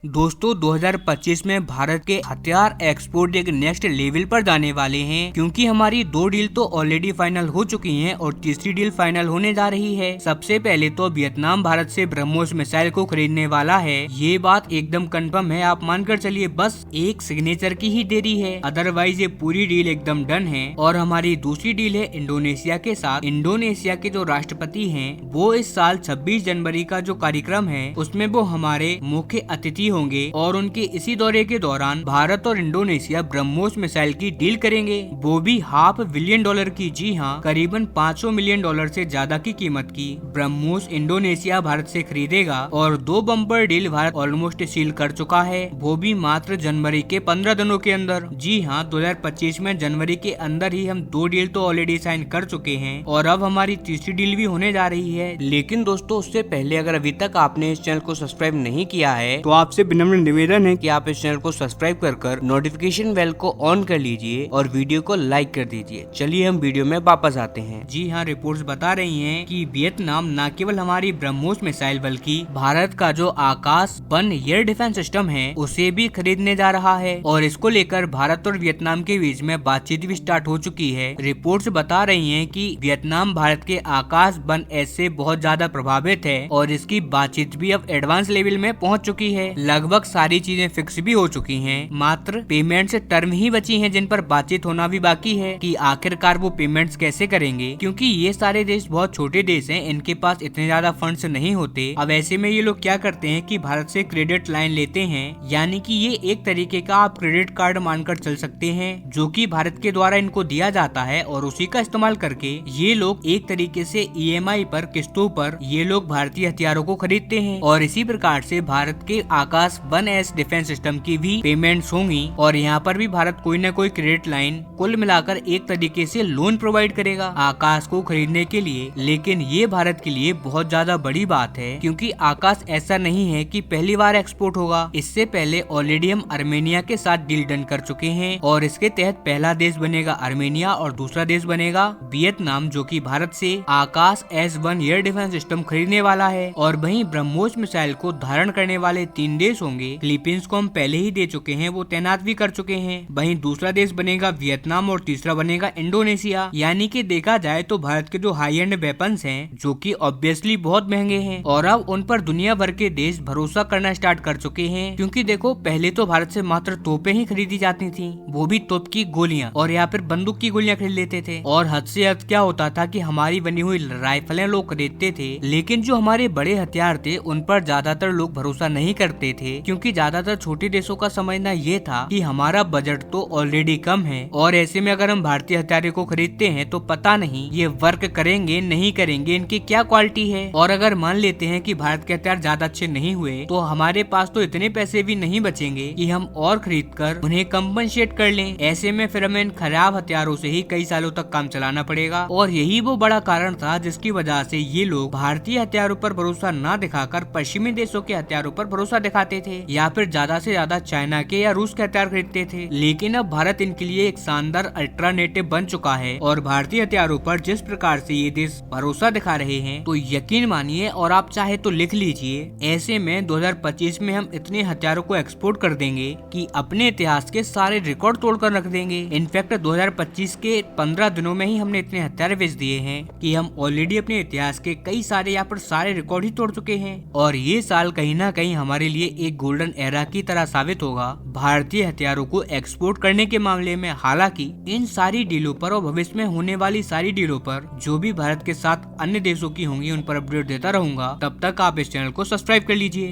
दोस्तों 2025 में भारत के हथियार एक्सपोर्ट एक नेक्स्ट लेवल पर जाने वाले हैं, क्योंकि हमारी 2 डील तो ऑलरेडी फाइनल हो चुकी हैं और तीसरी डील फाइनल होने जा रही है। सबसे पहले तो वियतनाम भारत से ब्रह्मोस मिसाइल को खरीदने वाला है। ये बात एकदम कंफर्म है, आप मानकर चलिए, बस एक सिग्नेचर की ही देरी है, अदरवाइज ये पूरी डील एकदम डन है। और हमारी दूसरी डील है इंडोनेशिया के साथ। इंडोनेशिया के जो राष्ट्रपति हैं वो इस साल 26 जनवरी का जो कार्यक्रम है उसमें वो हमारे मुख्य अतिथि होंगे और उनके इसी दौरे के दौरान भारत और इंडोनेशिया ब्रह्मोस मिसाइल की डील करेंगे, वो भी $500 मिलियन की। जी हाँ, करीबन $500 मिलियन से ज्यादा की कीमत की ब्रह्मोस इंडोनेशिया भारत से खरीदेगा। और 2 bumper deal Bharat almost seal कर चुका है, वो भी मात्र जनवरी के 15 दिनों के अंदर। जी हाँ, 2025 में जनवरी के अंदर ही हम 2 डील तो ऑलरेडी साइन कर चुके हैं और अब हमारी तीसरी डील भी होने जा रही है। लेकिन दोस्तों उससे पहले अगर अभी तक आपने इस चैनल को सब्सक्राइब नहीं किया है तो आपसे विनम्र निवेदन है कि आप इस चैनल को सब्सक्राइब कर नोटिफिकेशन बेल को ऑन कर लीजिए और वीडियो को लाइक कर दीजिए। चलिए हम वीडियो में वापस आते हैं। जी हाँ, रिपोर्ट्स बता रही हैं कि वियतनाम न केवल हमारी ब्रह्मोस मिसाइल बल्कि भारत का जो आकाश वन एयर डिफेंस सिस्टम है उसे भी खरीदने जा रहा है और इसको लेकर भारत और वियतनाम के बीच में बातचीत भी स्टार्ट हो चुकी है। रिपोर्ट्स बता रही है कि वियतनाम भारत के आकाश वन एस से बहुत ज्यादा प्रभावित है और इसकी बातचीत भी अब एडवांस लेवल में पहुँच चुकी है। लगभग सारी चीजें फिक्स भी हो चुकी हैं, मात्र पेमेंट से टर्म ही बची हैं जिन पर बातचीत होना भी बाकी है कि आखिरकार वो पेमेंट्स कैसे करेंगे, क्योंकि ये सारे देश बहुत छोटे देश हैं, इनके पास इतने ज्यादा फंड्स नहीं होते। अब ऐसे में ये लोग क्या करते हैं कि भारत से क्रेडिट लाइन लेते हैं, यानी कि ये एक तरीके का आप क्रेडिट कार्ड मानकर चल सकते हैं जो कि भारत के द्वारा इनको दिया जाता है और उसी का इस्तेमाल करके ये लोग एक तरीके से EMI पर, किस्तों पर ये लोग भारतीय हथियारों को खरीदते हैं और इसी प्रकार से भारत के आकाश वन एस डिफेंस सिस्टम की भी पेमेंट्स होंगी और यहाँ पर भी भारत कोई न कोई क्रेडिट लाइन कुल मिलाकर एक तरीके से लोन प्रोवाइड करेगा आकाश को खरीदने के लिए। लेकिन ये भारत के लिए बहुत ज्यादा बड़ी बात है, क्योंकि आकाश ऐसा नहीं है कि पहली बार एक्सपोर्ट होगा। इससे पहले ऑलरेडी हम आर्मेनिया के साथ डील डन कर चुके हैं और इसके तहत पहला देश बनेगा आर्मेनिया और दूसरा देश बनेगा वियतनाम, जो कि भारत से आकाश S1 एयर डिफेंस सिस्टम खरीदने वाला है। और वहीं ब्रह्मोस मिसाइल को धारण करने वाले 3 देश होंगे। फिलीपींस को हम पहले ही दे चुके हैं, वो तैनात भी कर चुके हैं। वहीं दूसरा देश बनेगा वियतनाम और तीसरा बनेगा इंडोनेशिया। यानी कि देखा जाए तो भारत के जो हाई एंड वेपन्स हैं, जो कि ऑब्वियसली बहुत महंगे हैं और अब उन पर दुनिया भर के देश भरोसा करना स्टार्ट कर चुके हैं। क्योंकि देखो, पहले तो भारत से मात्र तोपें ही खरीदी जाती थी, वो भी तोप की गोलियां, और यहाँ पर बंदूक की गोलियां खरीद लेते थे। और हद से हद क्या होता था कि हमारी बनी हुई राइफलें लोग खरीदते थे, लेकिन जो हमारे बड़े हथियार थे उन पर ज्यादातर लोग भरोसा नहीं करते थे, क्योंकि ज्यादातर छोटे देशों का समझना ये था कि हमारा बजट तो ऑलरेडी कम है और ऐसे में अगर हम भारतीय हथियारों को खरीदते हैं तो पता नहीं ये वर्क करेंगे नहीं करेंगे, इनकी क्या क्वालिटी है। और अगर मान लेते हैं कि भारत के हथियार ज्यादा अच्छे नहीं हुए तो हमारे पास तो इतने पैसे भी नहीं बचेंगे कि हम और खरीद कर उन्हें कंपनसेट कर लें। ऐसे में फिर हमें इन खराब हथियारों से ही कई सालों तक काम चलाना पड़ेगा और यही वो बड़ा कारण था जिसकी वजह से ये लोग भारतीय हथियारों पर भरोसा न दिखाकर पश्चिमी देशों के हथियारों पर भरोसा दिखाते थे या फिर ज्यादा से ज्यादा चाइना के या रूस के हथियार खरीदते थे। लेकिन अब भारत इनके लिए एक शानदार अल्टरनेटिव बन चुका है और भारतीय हथियारों पर जिस प्रकार से ये देश भरोसा दिखा रहे हैं तो यकीन मानिए, और आप चाहे तो लिख लीजिए, ऐसे में 2025 में हम इतने हथियारों को एक्सपोर्ट कर देंगे कि अपने इतिहास के सारे रिकॉर्ड तोड़कर रख देंगे। इनफैक्ट 2025 के 15 दिनों में ही हमने इतने हथियार बेच दिए हैं कि हम ऑलरेडी अपने इतिहास के कई सारे यहाँ पर सारे रिकॉर्ड ही तोड़ चुके हैं। और ये साल कहीं ना कहीं हमारे लिए एक गोल्डन एरा की तरह साबित होगा भारतीय हथियारों को एक्सपोर्ट करने के मामले में। हालांकि इन सारी डीलों पर और भविष्य में होने वाली सारी डीलों पर जो भी भारत के साथ अन्य देशों की होंगी उन पर अपडेट देता रहूंगा। तब तक आप इस चैनल को सब्सक्राइब कर लीजिए।